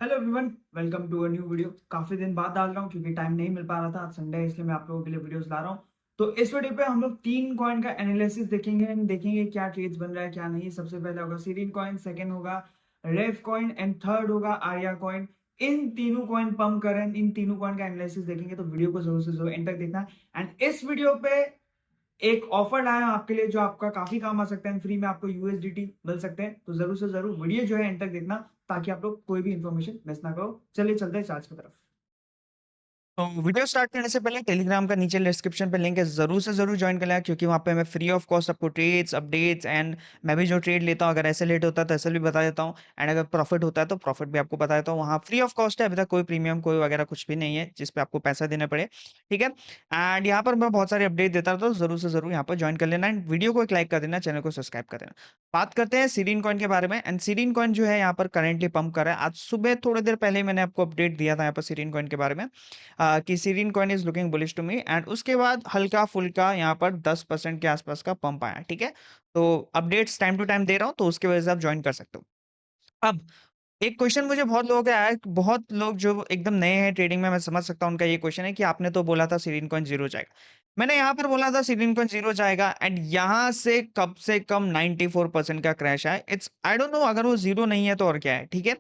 Hello everyone, welcome to a new video. काफी दिन बाद डाल रहा हूँ क्योंकि टाइम नहीं मिल पा रहा था। आज संडे है, इसलिए मैं आप लोगों के लिए वीडियोस ला रहा हूँ। तो इस वीडियो पे हम लोग तीन कॉइन का एनालिसिस देखेंगे एंड देखेंगे क्या ट्रेड्स बन रहा है क्या नहीं। सबसे पहले होगा सीरीन कॉइन, सेकंड होगा रेव कॉइन एंड थर्ड होगा आर्या कॉइन। इन तीनों कॉइन पंप करें, इन तीनों कॉइन का एनालिसिस देखेंगे, तो वीडियो को जरूर से जरूर एंड तक देखना। एंड इस वीडियो पे एक ऑफर लाया हूं आपके लिए जो आपका काफी काम आ सकता है। फ्री में आपको यूएसडीटी मिल सकते हैं, तो जरूर से जरूर वीडियो जो है एंड तक देखना ताकि आप लोग कोई भी इंफॉर्मेशन मिस ना करो। चलिए चलते हैं चार्ज की तरफ। तो वीडियो स्टार्ट करने से पहले टेलीग्राम का नीचे डिस्क्रिप्शन पे लिंक है, जरूर से जरूर ज्वाइन कर लें, क्योंकि वहाँ पे मैं फ्री ऑफ कॉस्ट आपको ट्रेड्स अपडेट्स एंड मैं भी जो ट्रेड लेता हूँ, अगर ऐसे लेट होता है तो ऐसे भी बता देता हूँ, एंड अगर प्रॉफिट होता है तो प्रॉफिट भी आपको बता देता हूँ। वहाँ फ्री ऑफ कॉस्ट है, अभी तक कोई प्रीमियम कोई वगैरह कुछ भी नहीं है जिसपे आपको पैसा देना पड़े। ठीक है। एंड यहाँ पर मैं बहुत सारे अपडेट देता हूँ, तो जरूर से जरूर यहाँ पर ज्वाइन कर लेना एंड वीडियो को एक लाइक कर देना, चैनल को सब्सक्राइब कर देना। बात करते हैं सीरीन कॉइन के बारे में। एंड सीरीन कॉइन जो है यहाँ पर करेंटली पंप कर रहा है। आज सुबह थोड़ी देर पहले मैंने आपको अपडेट दिया था यहाँ पर सीरीन कॉइन के बारे में, कि Sirin coin is looking bullish to me, and उसके बाद हल्का फुल्का यहाँ पर 10% के आसपास का पंप आया। ठीक है। तो अपडेट्स टाइम टू टाइम दे रहा हूँ, तो उसके वजह से आप ज्वाइन कर सकते हो। अब एक क्वेश्चन मुझे बहुत लोगों का आया है, बहुत लोग जो एकदम नए हैं ट्रेडिंग में, मैं समझ सकता हूँ उनका ये क्वेश्चन है कि आपने तो बोला था सीरीन कॉइन जीरो जाएगा। मैंने यहाँ पर बोला था सीरीन कॉइन जीरो जाएगा, एंड यहाँ से कम 94% का क्रैश है। इट्स आई डोंट नो, अगर वो जीरो नहीं है तो और क्या है। ठीक है।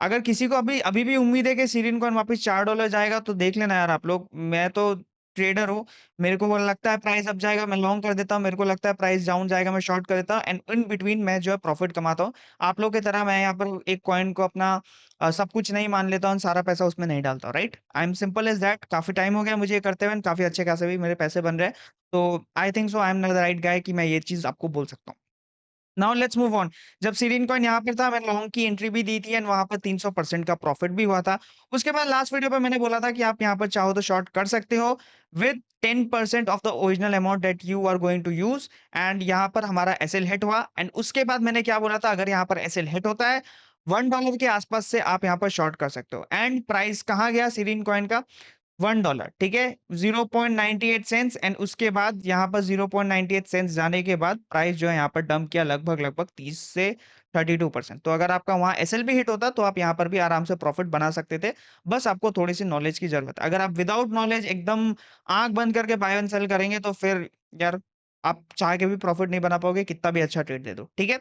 अगर किसी को अभी अभी भी उम्मीद है कि सीरीन कॉइन वापस $4 जाएगा, तो देख लेना यार आप लोग। मैं तो ट्रेडर हूँ, मेरे को लगता है प्राइस अप जाएगा, मैं लॉन्ग कर देता हूँ। मेरे को लगता है प्राइस डाउन जाएगा, मैं शॉर्ट कर देता हूँ, एंड इन बिटवीन मैं जो है प्रॉफिट कमाता हूँ। आप लोग की तरह मैं यहाँ पर एक कॉइन को अपना सब कुछ नहीं मान लेता हूँ, सारा पैसा उसमें नहीं डालता हूँ। Right, I am simple as that. काफी टाइम हो गया मुझे ये करते हुए, काफी अच्छे खासे भी मेरे पैसे बन रहे हैं। तो I think so I am not the right guy कि मैं ये चीज आपको बोल सकता हूँ। Now let's move on. जब सीरीन कॉइन यहाँ पर था, मैंने लॉन्ग की एंट्री भी दी थी, एंड वहां पर 300% का प्रॉफिट भी हुआ था। उसके बाद लास्ट वीडियो पे मैंने बोला था कि आप यहाँ पर चाहो तो शॉर्ट कर सकते हो with 10% off the original amount that you are going to use. And यहाँ पर हमारा एसएल हिट हुआ, एंड उसके बाद मैंने क्या बोला था, अगर यहाँ पर एसएल हिट होता है $1 के आसपास से आप यहाँ पर शॉर्ट कर सकते हो। एंड प्राइस कहाँ गया सीरीन कॉइन का? $1। ठीक है, 0.98 सेंट्स। एंड उसके बाद यहाँ पर 0.98 सेंट्स जाने के बाद प्राइस जो है यहाँ पर डंप किया लगभग लगभग 30 से 32%। तो अगर आपका वहां एसएल भी हिट होता तो आप यहाँ पर भी आराम से प्रॉफिट बना सकते थे। बस आपको थोड़ी सी नॉलेज की जरूरत है। अगर आप विदाउट नॉलेज एकदम आंख बंद करके बाय एंड सेल करेंगे, तो फिर यार आप चाह के भी प्रॉफिट नहीं बना पाओगे, कितना भी अच्छा ट्रेड दे दो। ठीक है,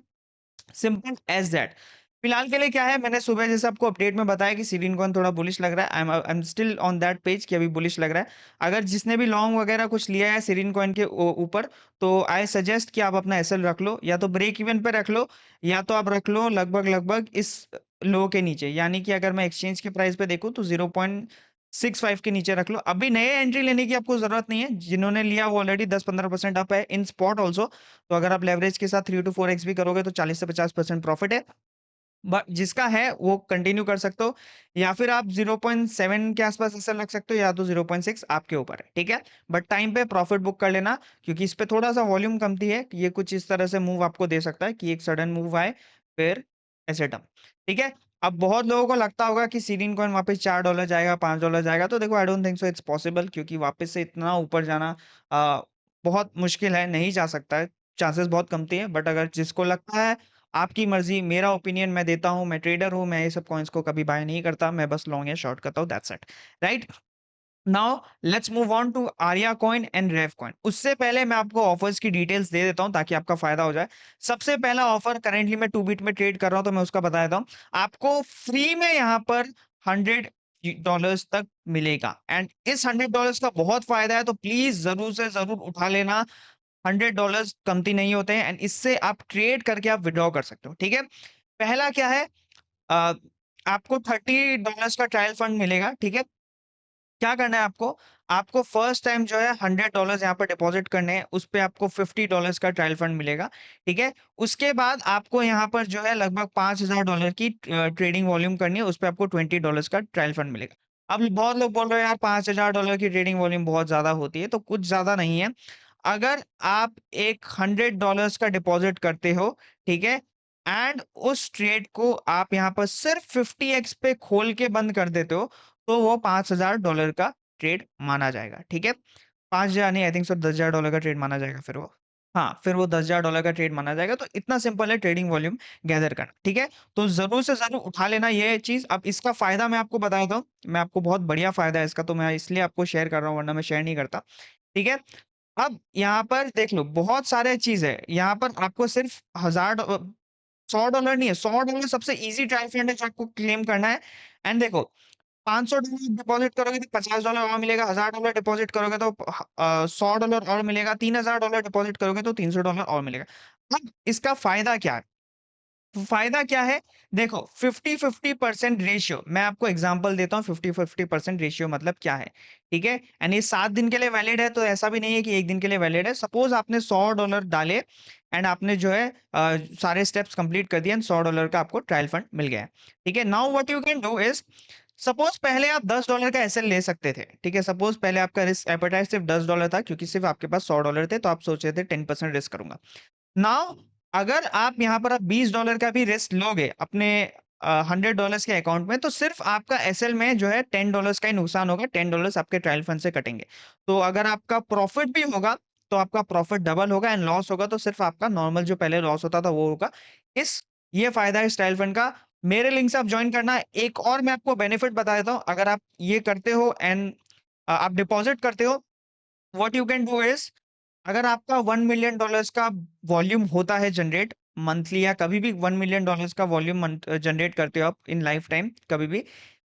सिंपल एज दैट। फिलहाल के लिए क्या है, मैंने सुबह जैसे आपको अपडेट में बताया कि सीरीन कॉइन थोड़ा बुलिश लग रहा है। I am still on that page कि अभी बुलिश लग रहा है। अगर जिसने भी लॉन्ग वगैरह कुछ लिया है सीरीन कॉइन के ऊपर, तो आई सजेस्ट कि आप अपना एसएल रख लो, या तो ब्रेक इवन पे रख लो, या तो आप रख लो लगभग लगभग इस लो के नीचे। यानी कि अगर मैं एक्सचेंज के प्राइस पे देखूं तो 0.65 के नीचे रख लो। अभी नए एंट्री लेने की आपको जरूरत नहीं है, जिन्होंने लिया वो ऑलरेडी 10-15% अप है इन स्पॉट ऑल्सो। तो अगर आप लेवरेज के साथ 3 to 4x भी करोगे तो 40 से 50% प्रॉफिट है। बट जिसका है वो कंटिन्यू कर सकते हो, या फिर आप 0.7 के आसपास ऐसा लग सकते हो, या तो 0.6, आपके ऊपर है। ठीक है, बट टाइम पे प्रॉफिट बुक कर लेना, क्योंकि इस पे थोड़ा सा वॉल्यूम कमती है। ये कुछ इस तरह से मूव आपको दे सकता है कि एक सडन मूव आए, फिर ऐसे डम। ठीक है। अब बहुत लोगों को लगता होगा कि सीरीन कॉइन वापस $4 जाएगा, $5 जाएगा। तो देखो, I don't think so it's possible, क्योंकि वापस से इतना ऊपर जाना बहुत मुश्किल है, नहीं जा सकता है। चांसेस बहुत कमती है। बट अगर जिसको लगता है, आपकी मर्जी। मेरा ओपिनियन मैं देता हूँ, मैं ट्रेडर हूँ, मैं ये सब कॉइन्स को कभी बाय नहीं करता, मैं बस लॉन्ग या शॉर्ट करता हूँ, that's it. Right. Now let's move on to Arya coin and rev coin. उससे पहले मैं आपको ऑफर्स की डिटेल्स दे देता हूं ताकि आपका फायदा हो जाए। सबसे पहला ऑफर, करेंटली मैं 2 बिट में ट्रेड कर रहा हूं, तो मैं उसका बता देता हूं। आपको फ्री में यहाँ पर $100 तक मिलेगा, एंड इस $100 का बहुत फायदा है, तो प्लीज जरूर से जरूर उठा लेना। $100 कमती नहीं होते हैं, एंड इससे आप ट्रेड करके आप विड्रॉ कर सकते हो। ठीक है। पहला क्या है, अ, आपको $30 का ट्रायल फंड मिलेगा। ठीक है। क्या करना है आपको, आपको फर्स्ट टाइम जो है $100 यहाँ पर डिपॉजिट करने हैं, उस पे आपको $50 का ट्रायल फंड मिलेगा। ठीक है। उसके बाद आपको यहाँ पर जो है लगभग $5000 की ट्रेडिंग वॉल्यूम करनी है, उस पे आपको $20 का ट्रायल फंड मिलेगा। अब बहुत लोग बोल रहे हैं यार $5000 की ट्रेडिंग वॉल्यूम बहुत ज्यादा होती है, तो कुछ ज्यादा नहीं है। अगर आप एक $100 का डिपॉजिट करते हो, ठीक है, एंड उस ट्रेड को आप यहाँ पर सिर्फ 50x पे खोल के बंद कर देते हो, तो वो $5000 का ट्रेड माना जाएगा। ठीक है, 5000 नहीं, आई थिंक सो $10,000 का ट्रेड माना जाएगा फिर वो। हाँ, फिर वो $10,000 का ट्रेड माना जाएगा। तो इतना सिंपल है ट्रेडिंग वॉल्यूम गैदर करना, ठीक है? तो ज़रूर से ज़रूर उठा लेना ये चीज़। अब इसका फ़ायदा मैं आपको बता देता हूँ, मैं आपको बहुत बढ़िया फ़ायदा है इसका, तो मैं इसलिए आपको शेयर कर रहा हूँ, वरना मैं शेयर नहीं करता, ठीक है? अब यहाँ पर देख लो, बहुत सारे चीज़ है, यहाँ पर आपको सिर्फ $100 नहीं है, $100 सबसे ईज़ी ट्रायल फंड है जो आपको क्लेम करना है। एंड देखो, $500 डिपॉज़िट करोगे तो $50 और मिलेगा, $1000 डिपॉज़िट करोगे तो $100 और मिलेगा, $3000 डिपॉज़िट करोगे तो $300 और मिलेगा। अब इसका फ़ायदा क्या है? फ़ायदा क्या है? देखो 50-50% रेशियो, मैं आपको एग्ज़ाम्पल देता हूँ 50-50% रेशियो मतलब क्या है, ठीक है? एंड ये 7 दिन के लिए वैलिड है, तो ऐसा भी नहीं है कि 1 दिन के लिए वैलिड है। सपोज़ आपने $100 डाले एंड आपने जो है सारे स्टेप्स कंप्लीट कर दिए एंड $100 का आपको ट्रायल फंड मिल गया है, ठीक है? Now what you can do is, suppose पहले आप $10 का एसएल ले सकते थे, ठीक है? सपोज़ पहले आपका रिस्क एपेटाइट सिर्फ़ $10 था क्योंकि सिर्फ़ आपके पास $100 थे, तो आप सोच रहे थे 10% रिस्क करूँगा। नाउ अगर आप यहाँ पर आप $20 का भी रिस्क लोगे अपने $100 के अकाउंट में, तो सिर्फ आपका एसएल में जो है $10 का ही नुकसान होगा, $10 आपके ट्रायल फंड से कटेंगे। तो अगर आपका प्रॉफिट भी होगा, तो आपका प्रॉफिट डबल होगा एंड लॉस होगा तो सिर्फ आपका नॉर्मल जो पहले लॉस होता था वो होगा। इस ये फ़ायदा है इस ट्रायल फंड का। मेरे लिंक से आप जॉइन करना। एक और मैं आपको बेनिफिट बता देता हूँ, अगर आप ये करते हो एंड आप डिपॉज़िट करते हो, what you can do is, अगर आपका $1 मिलियन का वॉल्यूम होता है जनरेट मंथली या कभी भी $1 मिलियन का वॉल्यूम जनरेट करते हो आप इन लाइफ टाइम कभी भी,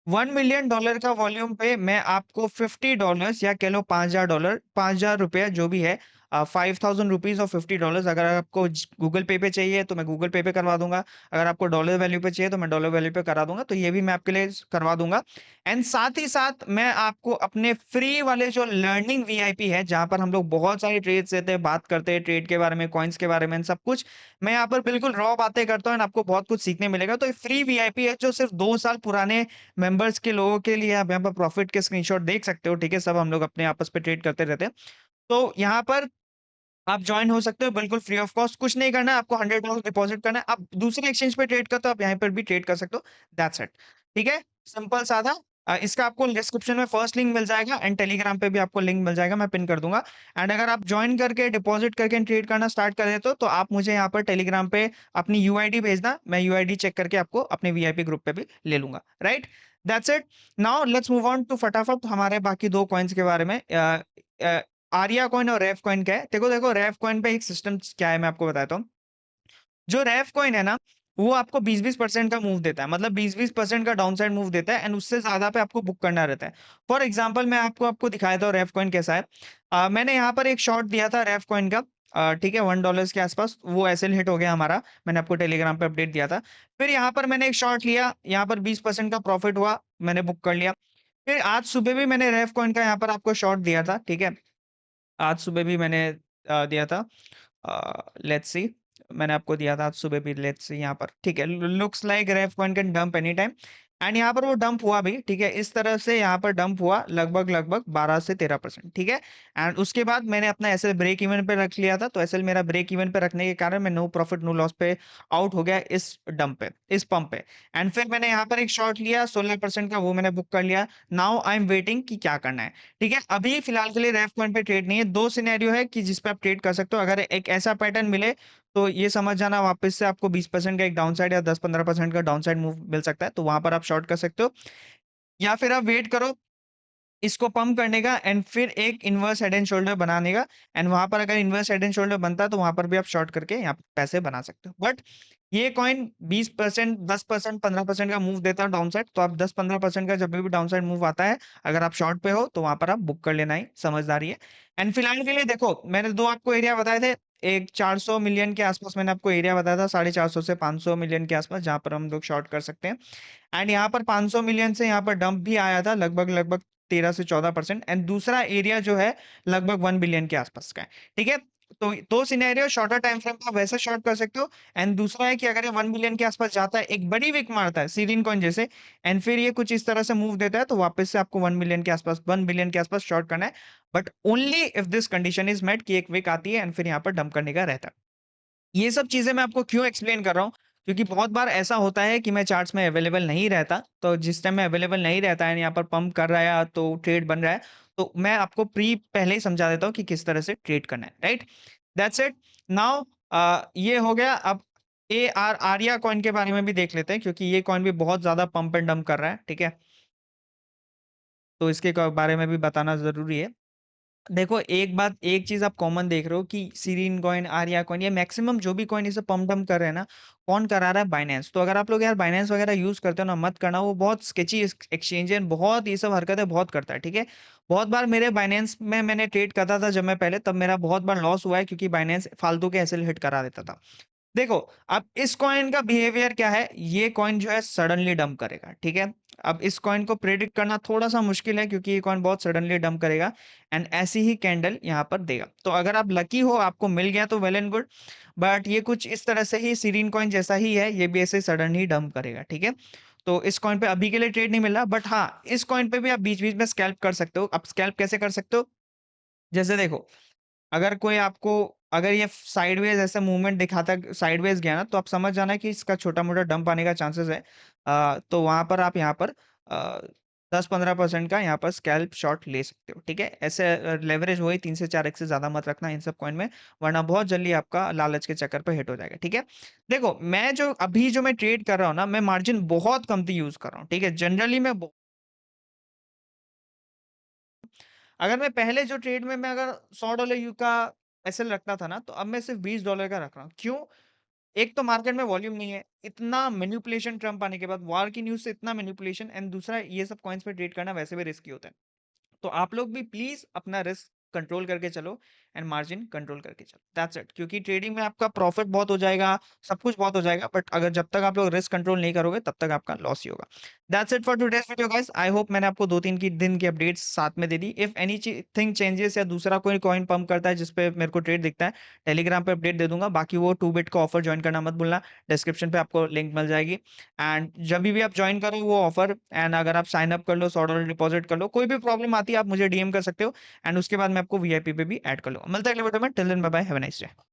$1 मिलियन का वॉल्यूम पे मैं आपको $50 या कह लो $5,000, ₹5,000 जो भी है, 5,000 रुपीज और $50, अगर आपको गूगल पे चाहिए तो मैं गूगल पे करवा दूंगा, अगर आपको डॉलर वैल्यू पे चाहिए तो मैं डॉलर वैल्यू पे करा दूंगा, तो ये भी मैं आपके लिए करवा दूंगा। एंड साथ ही साथ मैं आपको अपने फ्री वाले जो लर्निंग वीआईपी है, जहां पर हम लोग बहुत सारे ट्रेड्स देते हैं, बात करते हैं ट्रेड के बारे में, कॉइन्स के बारे में, सब कुछ मैं यहाँ पर बिल्कुल रॉ बातें करता हूँ and आपको बहुत कुछ सीखने मिलेगा। तो ये फ्री वीआईपी है जो सिर्फ 2 साल पुराने मेंबर्स के लोगों के लिए। आप यहाँ पर प्रॉफिट के स्क्रीनशॉट देख सकते हो, ठीक है? सब हम लोग अपने आपस पे ट्रेड करते रहते हैं। तो यहाँ पर आप जॉइन हो सकते हो बिल्कुल फ्री ऑफ कॉस्ट, कुछ नहीं करना है, आपको $100 डिपॉजिट करना है। आप दूसरे एक्सचेंज पे ट्रेड करते हो, आप यहाँ पर भी ट्रेड कर सकते हो। दैट्स इट, ठीक है? सिंपल सादा। इसका आपको डिस्क्रिप्शन में फर्स्ट लिंक मिल जाएगा एंड टेलीग्राम पे भी आपको लिंक मिल जाएगा, मैं पिन कर दूंगा। एंड अगर आप जॉइन करके डिपॉजिट करके ट्रेड करना स्टार्ट कर देते हो, तो आप मुझे यहाँ पर टेलीग्राम पे अपनी यूआईडी भेजना, मैं यूआईडी चेक करके आपको अपने वीआईपी ग्रुप पे भी ले लूंगा, right? That's it. Now let's move on to फटाफट हमारे बाकी दो कॉइन्स के बारे में। आर्या कॉइन और रेफ कॉइन क्या है? देखो रेफ कॉइन पे एक सिस्टम क्या है मैं आपको बताता हूँ। जो रेफ कॉइन है ना, वो आपको 20-20% का मूव देता है, मतलब 20-20% का डाउन साइड मूव देता है एंड उससे ज्यादा पे आपको बुक करना रहता है। फॉर एग्जाम्पल मैं आपको आपको दिखाया था रेफ कॉइन कैसा है। मैंने यहाँ पर एक शॉर्ट दिया था रेफ कॉइन का, ठीक है, $1 के आसपास, वो एसएल हिट हो गया हमारा, मैंने आपको टेलीग्राम पे अपडेट दिया था। फिर यहाँ पर मैंने एक शॉर्ट लिया, यहाँ पर 20% का प्रॉफिट हुआ, मैंने बुक कर लिया। फिर आज सुबह भी मैंने रेफ कॉइन का यहाँ पर आपको शॉर्ट दिया था, ठीक है? आज सुबह भी मैंने दिया था। लेट्स सी, मैंने आपको दिया था आज सुबह भी, लेट्स सी यहाँ पर, ठीक है? Looks like ref coin can dump any time and यहाँ पर वो डंप हुआ भी, ठीक है? इस तरह से यहाँ पर डंप हुआ लगभग लगभग 12 से 13%, ठीक है? एंड उसके बाद मैंने अपना एसएल ब्रेक इवन पे रख लिया था, तो एसएल मेरा ब्रेक इवन पे रखने के कारण मैं नो प्रॉफिट नो लॉस पे आउट हो गया इस डंप पे, इस पंप पे। एंड फिर मैंने यहाँ पर एक शॉर्ट लिया 16% का, वो मैंने बुक कर लिया। नाउ आई एम वेटिंग कि क्या करना है, ठीक है? अभी फिलहाल के लिए रेफ पॉइंट पे ट्रेड नहीं है। दो सिनेरियो है कि जिस पे आप ट्रेड कर सकते हो। अगर एक ऐसा पैटर्न मिले तो ये समझ जाना वापस से आपको 20% का एक डाउन साइड या 10-15% का डाउन साइड मूव मिल सकता है, तो वहां पर आप शॉर्ट कर सकते हो। या फिर आप वेट करो इसको पंप करने का एंड फिर एक इन्वर्स हेड एंड शोल्डर बनाने का, एंड वहां पर अगर इन्वर्स हेड एंड शोल्डर बनता है तो वहां पर भी आप शॉर्ट करके यहाँ पे पैसे बना सकते हो। बट ये कॉइन 20%, 10%, 15% का मूव देता है डाउन साइड, तो आप 10-15% का जब भी डाउन साइड मूव आता है, अगर आप शॉर्ट पे हो तो वहां पर आप बुक कर लेना ही समझदारी है। एंड फिलहाल के लिए देखो, मैंने दो आपको एरिया बताए थे। एक 400 मिलियन के आसपास मैंने आपको एरिया बताया था, 450 से 500 मिलियन के आसपास, जहां पर हम लोग शॉर्ट कर सकते हैं। एंड यहाँ पर 500 मिलियन से यहाँ पर डंप भी आया था, लगभग लगभग 13 से 14%। एंड दूसरा एरिया जो है लगभग 1 बिलियन के आसपास का है, ठीक है? तो दो सिनेरियो, शॉर्टर टाइम फ्रेम का वैसा शॉर्ट कर सकते हो। एंड दूसरा है कि अगर ये 1 बिलियन के आसपास जाता है, एक बड़ी विक मारता है सीरीन कॉइन जैसे, एंड फिर ये कुछ इस तरह से मूव देता है, तो वापस से आपको 1 बिलियन के आसपास, 1 बिलियन के आसपास शॉर्ट करना है। But only if this condition is met कि एक विक आती है एंड फिर यहाँ पर डंप करने का रहता है। ये सब चीज़ें मैं आपको क्यों एक्सप्लेन कर रहा हूँ? क्योंकि बहुत बार ऐसा होता है कि मैं चार्ट्स में अवेलेबल नहीं रहता, तो जिस टाइम मैं अवेलेबल नहीं रहता है, यहाँ पर पंप कर रहा है तो ट्रेड बन रहा है, तो मैं आपको पहले ही समझा देता हूँ कि किस तरह से ट्रेड करना है, राइट? That's it. नाउ ये हो गया। अब आर्या कॉइन के बारे में भी देख लेते हैं, क्योंकि ये कॉइन भी बहुत ज्यादा पंप एंड डंप कर रहा है, ठीक है। तो इसके बारे में भी बताना जरूरी है। देखो, एक चीज आप कॉमन देख रहे हो कि सीरीन कॉइन, आर्या कॉइन, ये मैक्सिमम जो भी कॉइन इसे पंप डंप कर रहे हैं ना, कौन करा रहा है? बाइनेंस। तो अगर आप लोग यार बाइनेंस वगैरह यूज करते हो ना, मत करना, वो बहुत स्केची एक्सचेंज है, बहुत ये सब हरकतें बहुत करता है, ठीक है। बहुत बार मेरे बाइनेंस में मैंने ट्रेड करता था जब मैं पहले, तब मेरा बहुत बार लॉस हुआ है, क्योंकि बाइनेंस फालतू के एसएल हिट करा देता था। देखो, अब इस कॉइन का बिहेवियर क्या है, ये कॉइन जो है सडनली डंप करेगा, ठीक है। अब इस कॉइन को प्रेडिक्ट करना थोड़ा सा मुश्किल है, क्योंकि ये कॉइन बहुत सडनली डंप करेगा एंड ऐसी ही कैंडल यहाँ पर देगा। तो अगर आप लकी हो, आपको मिल गया तो वेल एंड गुड, बट ये कुछ इस तरह से ही सीरीन कॉइन जैसा ही है, ये भी ऐसे सडन ही डंप करेगा, ठीक है। तो इस कॉइन पे अभी के लिए ट्रेड नहीं मिल रहा, बट हाँ, इस कॉइन पे भी आप बीच बीच में स्कैल्प कर सकते हो। आप स्कैल्प कैसे कर सकते हो? जैसे देखो, अगर कोई आपको, अगर ये साइडवेज ऐसा मूवमेंट दिखाता है, साइडवेज गया ना, तो आप समझ जाना कि इसका छोटा मोटा डंप आने का चांसेस है। तो वहां पर आप यहाँ पर 10-15% का यहाँ पर स्कैल्प शॉट ले सकते हो, ठीक है। ऐसे लेवरेज वही 3 से 4x से ज्यादा मत रखना इन सब कॉइन में, वरना बहुत जल्दी आपका लालच के चक्कर पे हिट हो जाएगा, ठीक है। देखो, मैं जो अभी जो मैं ट्रेड कर रहा हूँ ना, मैं मार्जिन बहुत कमती यूज कर रहा हूँ, ठीक है। जनरली मैं अगर मैं पहले जो ट्रेड में मैं अगर $100 यू का एसएल रखता था ना, तो अब मैं सिर्फ $20 का रख रहा हूँ। क्यों? एक तो मार्केट में वॉल्यूम नहीं है, इतना मैनिपुलेशन ट्रम्प आने के बाद, वार की न्यूज़ से इतना मैनिपुलेशन, एंड दूसरा ये सब कॉइन्स पे ट्रेड करना वैसे भी रिस्की होता है। तो आप लोग भी प्लीज अपना रिस्क कंट्रोल करके चलो एंड मार्जिन कंट्रोल करके चलो, दैट्स इट। क्योंकि ट्रेडिंग में आपका प्रॉफिट बहुत हो जाएगा, सब कुछ बहुत हो जाएगा, बट अगर जब तक आप लोग रिस्क कंट्रोल नहीं करोगे, तब तक आपका लॉस ही होगा। That's it for today's video guys. I hope मैंने आपको 2-3 की दिन की अपडेट्स साथ में दे दी। इफ एनी थिंग चेंजेस या दूसरा कोई कॉइन पंप करता है जिसपे मेरे को ट्रेड दिखता है, टेलीग्राम पे अपडेट दे दूंगा। बाकी वो 2 बिट का ऑफर ज्वाइन करना मत भूलना, डिस्क्रिप्शन पे आपको लिंक मिल जाएगी। एंड जब भी आप ज्वाइन करो वो ऑफर, एंड अगर आप साइन अप कर लो, $100 डिपॉजिट कर लो, कोई भी प्रॉब्लम आती है आप मुझे डीएम कर सकते हो, एंड उसके बाद मैं आपको वीआईपी पे भी ऐड कर लूंगा। मिलता है अगले वीडियो में, till then bye bye, have a nice day.